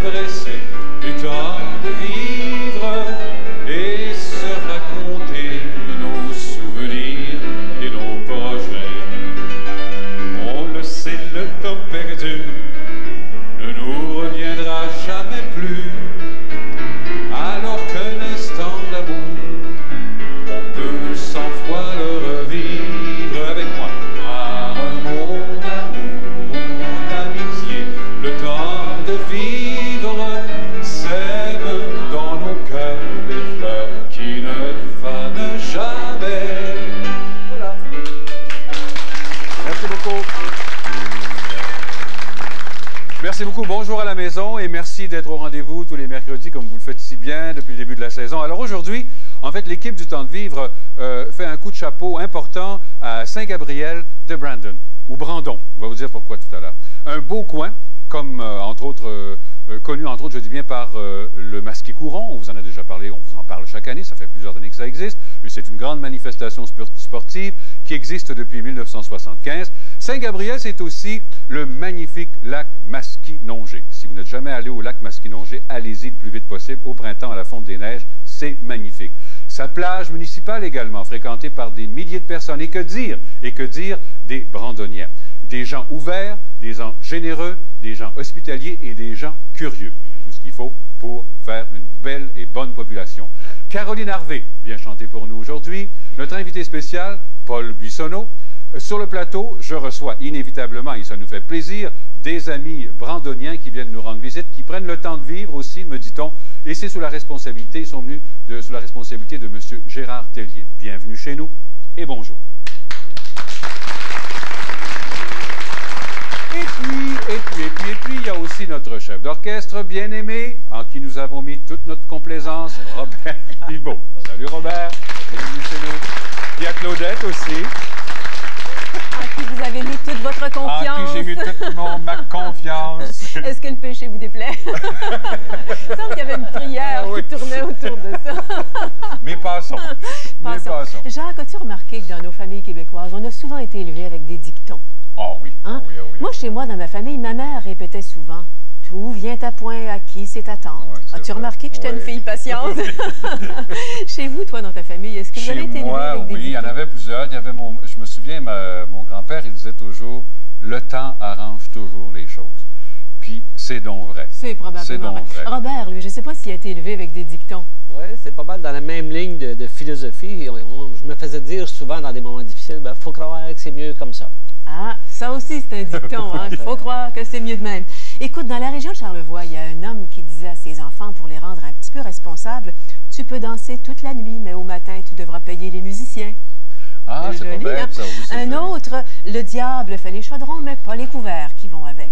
vrai c'est du temps de vivre et se raconter nos souvenirs et nos projets. On le sait, le temps perdu ne nous reviendra jamais plus. Alors qu'un instant d'amour, on peut 100 fois le revivre avec moi. Par mon amour, mon amitié, le temps de vivre sème dans nos cœurs des fleurs qui ne fanent jamais. Voilà. Merci beaucoup. Merci beaucoup. Bonjour à la maison et merci d'être au rendez-vous tous les mercredis comme vous le faites si bien depuis le début de la saison. Alors aujourd'hui, en fait, l'équipe du Temps de Vivre fait un coup de chapeau important à Saint-Gabriel de Brandon, ou Brandon. On va vous dire pourquoi tout à l'heure. Un beau coin, comme entre autres, connu entre autres, je dis bien, par le Masqué Courant. On vous en a déjà parlé, on vous en parle chaque année, ça fait plusieurs années que ça existe. C'est une grande manifestation sportive qui existe depuis 1975. Saint-Gabriel, c'est aussi le magnifique lac Masquinongé. Si vous n'êtes jamais allé au lac Masquinongé, allez-y le plus vite possible. Au printemps, à la fonte des neiges, c'est magnifique. Sa plage municipale également, fréquentée par des milliers de personnes. Et que dire des brandonnières. Des gens ouverts, des gens généreux, des gens hospitaliers et des gens curieux. Tout ce qu'il faut pour faire une belle et bonne population. Caroline Harvey vient chanter pour nous aujourd'hui. Notre invité spécial, Paul Buissonneau. Sur le plateau, je reçois inévitablement, et ça nous fait plaisir, des amis brandoniens qui viennent nous rendre visite, qui prennent le temps de vivre aussi, me dit-on, et c'est sous la responsabilité, ils sont venus sous la responsabilité de M. Gérard Tellier. Bienvenue chez nous et bonjour. Et puis, il y a aussi notre chef d'orchestre bien-aimé, en qui nous avons mis toute notre complaisance, Robert Thibault. Salut Robert, bienvenue chez nous. Il y a Claudette aussi. En qui vous avez mis toute votre confiance. En qui j'ai mis toute ma confiance. Est-ce que le péché vous déplaît? Il semble qu'il y avait une prière qui tournait autour de ça. Mais passons. Jacques, as-tu remarqué que dans nos familles québécoises, on a souvent été élevés avec des dictons? Oh oui. Hein? Oh oui, oh oui. Moi, chez moi, dans ma famille, ma mère répétait souvent « Tout vient à point, à qui c'est attendre. Oui, » As-tu remarqué que j'étais une fille patiente? Chez vous, toi, dans ta famille, est-ce que vous avez été élevés avec des dictons? Oui, il y en avait plusieurs. Il y avait je me souviens, mon grand-père, il disait toujours « Le temps arrange toujours les choses. » Puis, c'est donc vrai. C'est probablement vrai. Robert, lui, je ne sais pas s'il a été élevé avec des dictons. Oui, c'est pas mal dans la même ligne de philosophie. Je me faisais dire souvent dans des moments difficiles, il faut croire que c'est mieux comme ça. Ah, ça aussi, c'est un dicton. Hein? Il faut croire que c'est mieux de même. Écoute, dans la région de Charlevoix, il y a un homme qui disait à ses enfants, pour les rendre un petit peu responsables, « Tu peux danser toute la nuit, mais au matin, tu devras payer les musiciens. » Ah, c'est pas bête, ça aussi. Un autre, le diable fait les chaudrons, mais pas les couverts qui vont avec.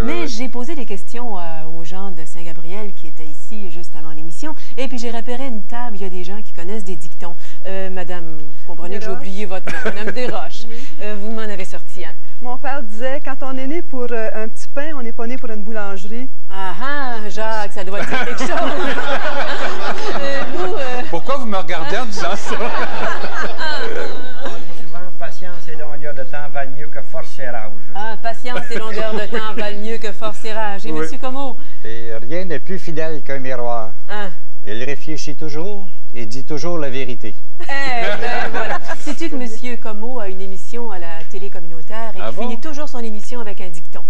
Mais j'ai posé des questions aux gens de Saint-Gabriel qui étaient ici juste avant l'émission, et puis j'ai repéré une table, il y a des gens qui connaissent des dictons. Madame, vous comprenez que j'ai oublié votre nom, Madame Desroches. Oui. Vous m'en avez sorti un. Mon père disait, quand on est né pour un petit pain, on n'est pas né pour une boulangerie. Jacques, ça doit dire quelque chose. Pourquoi vous me regardez en disant ça? Patience et longueur de temps valent mieux que force et rage. Ah, patience et longueur de temps valent mieux que force et rage. Et M. Comeau? Et rien n'est plus fidèle qu'un miroir. Il réfléchit toujours et dit toujours la vérité. Voilà. Sais-tu que M. Comeau a une émission à la télé communautaire et qu'il finit toujours son émission avec un dicton?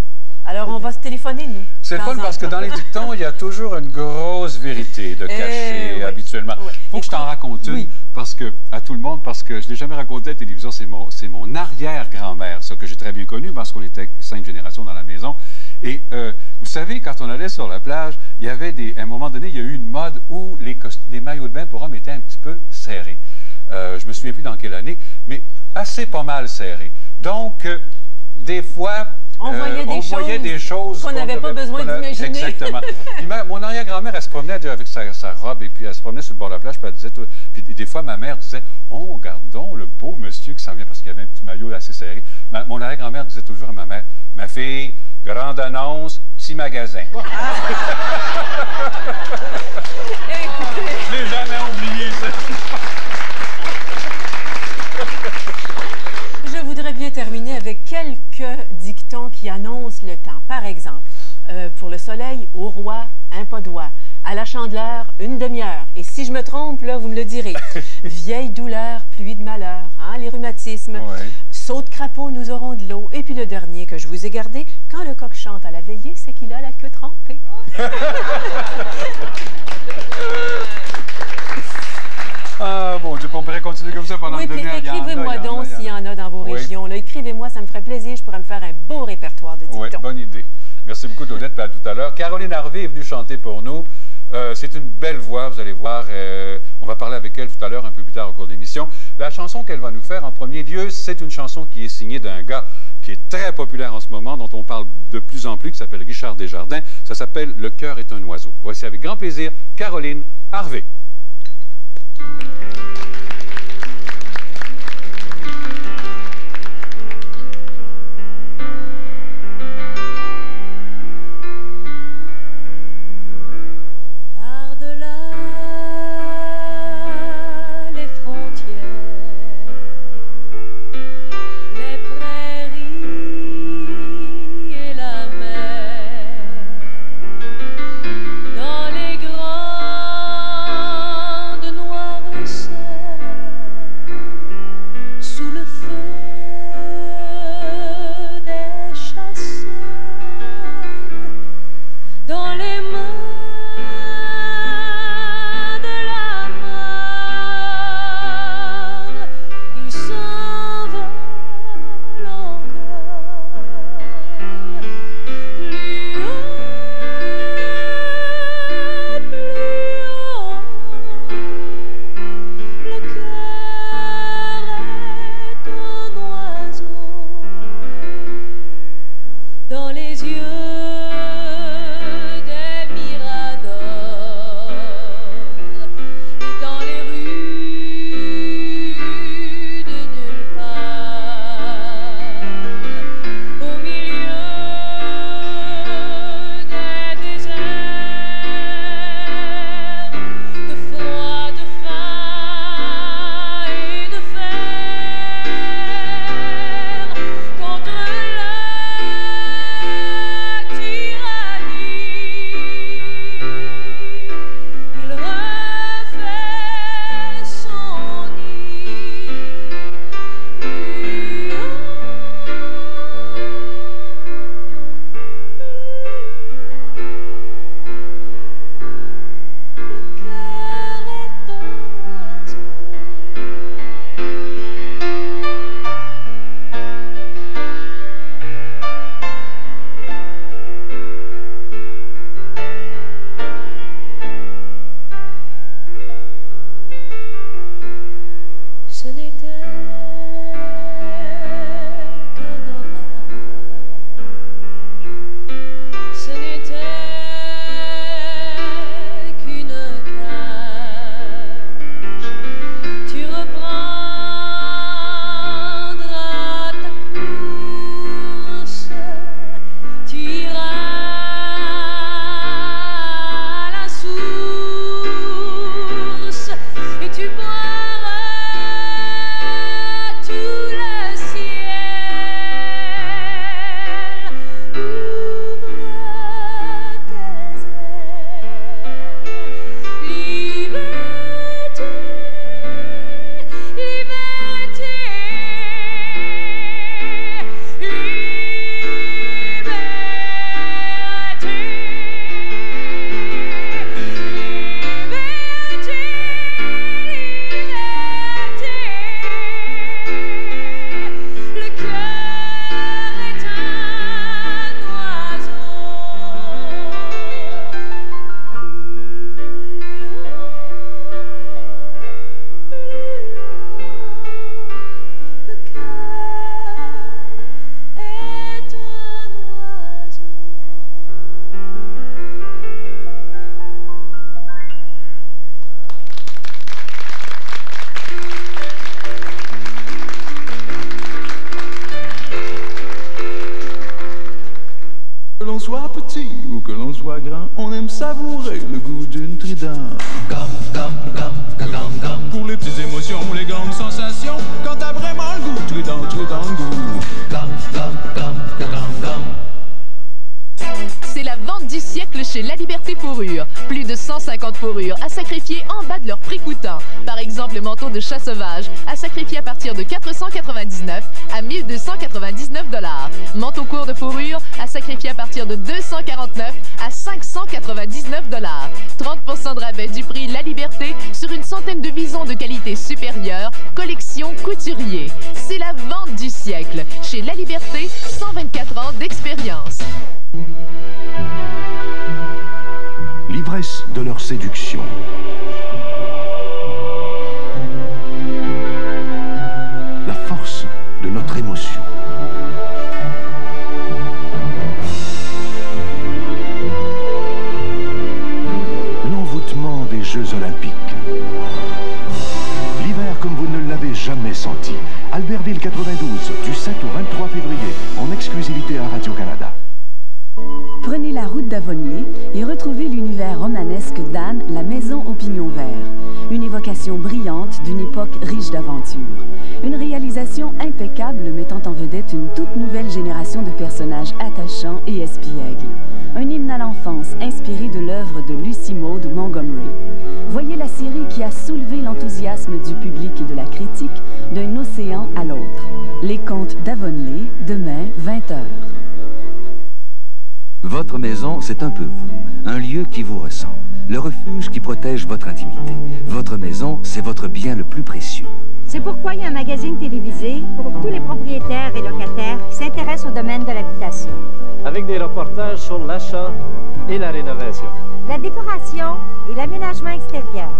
Alors, on va se téléphoner, nous. C'est fun parce que dans les dictons, il y a toujours une grosse vérité de cachée habituellement. Il faut que je t'en raconte une parce que, à tout le monde, parce que je ne l'ai jamais raconté à la télévision, c'est mon arrière-grand-mère, ça que j'ai très bien connu parce qu'on était 5 générations dans la maison. Et vous savez, quand on allait sur la plage, il y avait à un moment donné, il y a eu une mode où les maillots de bain pour hommes étaient un petit peu serrés. Je ne me souviens plus dans quelle année, mais assez pas mal serrés. Donc, des fois... On voyait des choses qu'on n'avait pas besoin d'imaginer. Exactement. Puis mon arrière-grand-mère, elle se promenait avec sa robe et puis elle se promenait sur le bord de la plage puis elle disait... Puis des fois, ma mère disait « Oh, regarde donc le beau monsieur qui s'en vient parce qu'il y avait un petit maillot assez serré. » Mon arrière-grand-mère disait toujours à ma mère « Ma fille, grande annonce, petit magasin. » Je l'ai jamais oublié, ça. Je voudrais bien terminer avec quelques dictons qui annoncent le temps. Par exemple, pour le roi, un pas d'oie. À la Chandeleur, une demi-heure. Et si je me trompe, là, vous me le direz. Vieille douleur, pluie de malheur, hein, les rhumatismes. Ouais. Saut de crapaud, nous aurons de l'eau. Et puis le dernier que je vous ai gardé, quand le coq chante à la veillée, c'est qu'il a la queue trempée. Ah, bon Dieu, on pourrait continuer comme ça pendant une demi-heure. Écrivez-moi donc s'il y en a dans vos régions. Écrivez-moi, ça me ferait plaisir. Je pourrais me faire un beau répertoire de dictons. Oui, bonne idée. Merci beaucoup, Claudette. À tout à l'heure. Caroline Harvey est venue chanter pour nous. C'est une belle voix, vous allez voir. On va parler avec elle tout à l'heure, un peu plus tard au cours de l'émission. La chanson qu'elle va nous faire en premier lieu, c'est une chanson qui est signée d'un gars qui est très populaire en ce moment, dont on parle de plus en plus, qui s'appelle Richard Desjardins. Ça s'appelle « Le cœur est un oiseau ». Voici avec grand plaisir Caroline Harvey. soit petit ou que l'on soit grand, on aime savourer le goût d'une trident. Pour les petites émotions, les grandes sensations, quand t'as vraiment le goût, trident le goût. C'est la vente d'ici. siècle chez La Liberté Fourrure. Plus de 150 fourrures à sacrifier en bas de leur prix coûtant. Par exemple, le manteau de chat sauvage à sacrifier à partir de 499 à 1299 $. Manteau court de fourrure à sacrifier à partir de 249 à 599 $. 30% de rabais du prix La Liberté sur une centaine de visons de qualité supérieure, collection couturier. C'est la vente du siècle. Chez La Liberté, 124 ans d'expérience. L'ivresse de leur séduction. La force de notre émotion. L'envoûtement des Jeux Olympiques. L'hiver comme vous ne l'avez jamais senti. Albertville 92, du 7 au 23 février, en exclusivité à Radio-Canada. Prenez la route d'Avonlea et retrouvez l'univers romanesque d'Anne, la maison au pignon vert. Une évocation brillante d'une époque riche d'aventures. Une réalisation impeccable mettant en vedette une toute nouvelle génération de personnages attachants et espiègles. Un hymne à l'enfance inspiré de l'œuvre de Lucy Maud Montgomery. Voyez la série qui a soulevé l'enthousiasme du public et de la critique d'un océan à l'autre. Les Contes d'Avonlea, demain, 20h. Votre maison, c'est un peu vous, un lieu qui vous ressemble, le refuge qui protège votre intimité. Votre maison, c'est votre bien le plus précieux. C'est pourquoi il y a un magazine télévisé pour tous les propriétaires et locataires qui s'intéressent au domaine de l'habitation. Avec des reportages sur l'achat et la rénovation. La décoration et l'aménagement extérieur.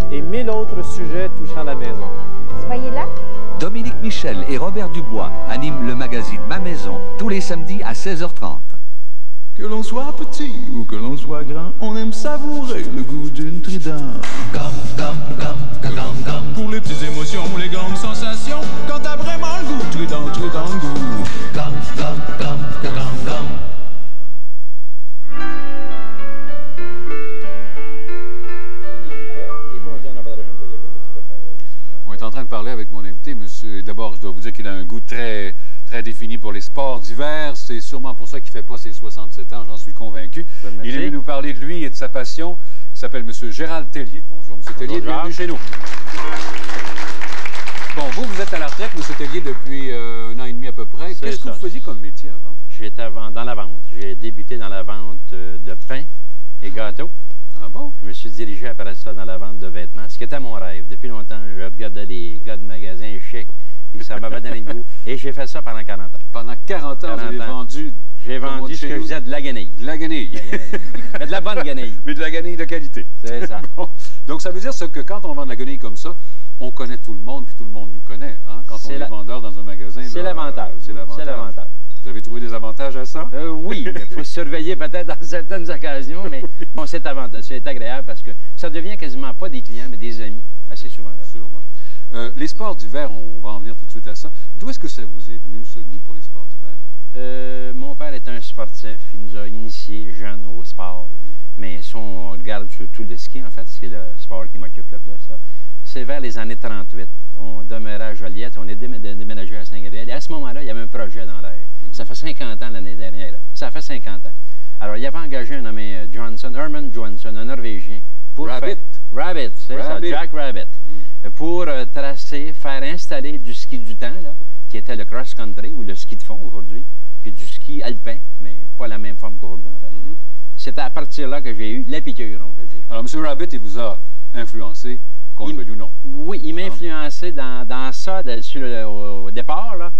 Et 1000 autres sujets touchant la maison. Soyez là. Dominique Michel et Robert Dubois animent le magazine Ma Maison tous les samedis à 16h30. Que l'on soit petit ou que l'on soit grand, on aime savourer le goût d'une trident. Pour les petites émotions, les grandes sensations, quand t'as vraiment le goût, trident, trident, goût. On est en train de parler avec mon invité, monsieur. D'abord, je dois vous dire qu'il a un goût très défini pour les sports d'hiver. C'est sûrement pour ça qu'il ne fait pas ses 67 ans, j'en suis convaincu. Il est venu nous parler de lui et de sa passion. Il s'appelle monsieur Gérald Tellier. Bonjour, monsieur Tellier, bienvenue chez nous. Bon, vous êtes à la retraite, monsieur Tellier, depuis 1 an et demi à peu près. Qu'est-ce que vous faisiez comme métier avant? J'étais dans la vente. J'ai débuté dans la vente de pain et gâteaux. Ah bon? Je me suis dirigé après ça dans la vente de vêtements, ce qui était mon rêve. Depuis longtemps, je regardais les gars de magasins chics. Puis ça m'avait donné le goût. Et j'ai fait ça pendant 40 ans. Pendant 40 ans, vous avez vendu... J'ai vendu ce que je disais, de la guenille. De la guenille. Mais de la bonne guenille. Mais de la guenille de qualité. C'est ça. Bon. Donc, ça veut dire que quand on vend de la guenille comme ça, on connaît tout le monde, puis tout le monde nous connaît. Hein? Quand on est vendeur dans un magasin... C'est l'avantage. C'est l'avantage. Vous avez trouvé des avantages à ça? Oui. Il faut surveiller peut-être dans certaines occasions, mais bon, c'est agréable parce que ça devient quasiment pas des clients, mais des amis, assez souvent. Là. Sûrement. Les sports d'hiver, on va en venir tout de suite à ça. D'où est-ce que ça vous est venu, ce goût pour les sports d'hiver? Mon père est un sportif. Il nous a initiés jeunes au sport. Mais si on regarde surtout le ski, en fait, c'est le sport qui m'occupe le plus. C'est vers les années 38. On demeurait à Joliette, on est déménagé à Saint-Gabriel. Et à ce moment-là, il y avait un projet dans l'air. Ça fait 50 ans l'année dernière. Ça fait 50 ans. Alors, il avait engagé un nommé Herman Johansson, un Norvégien. Pour Rabbit, c'est ça, Jack Rabbit. Pour tracer, faire installer du ski du temps, là, qui était le cross-country ou le ski de fond aujourd'hui, puis du ski alpin, mais pas la même forme qu'aujourd'hui, en fait. C'est à partir là que j'ai eu la piqûre, on peut dire. Alors, M. Rabbit, il vous a influencé, qu'on le veuille ou non? Oui, il m'a influencé dans ça au départ, là.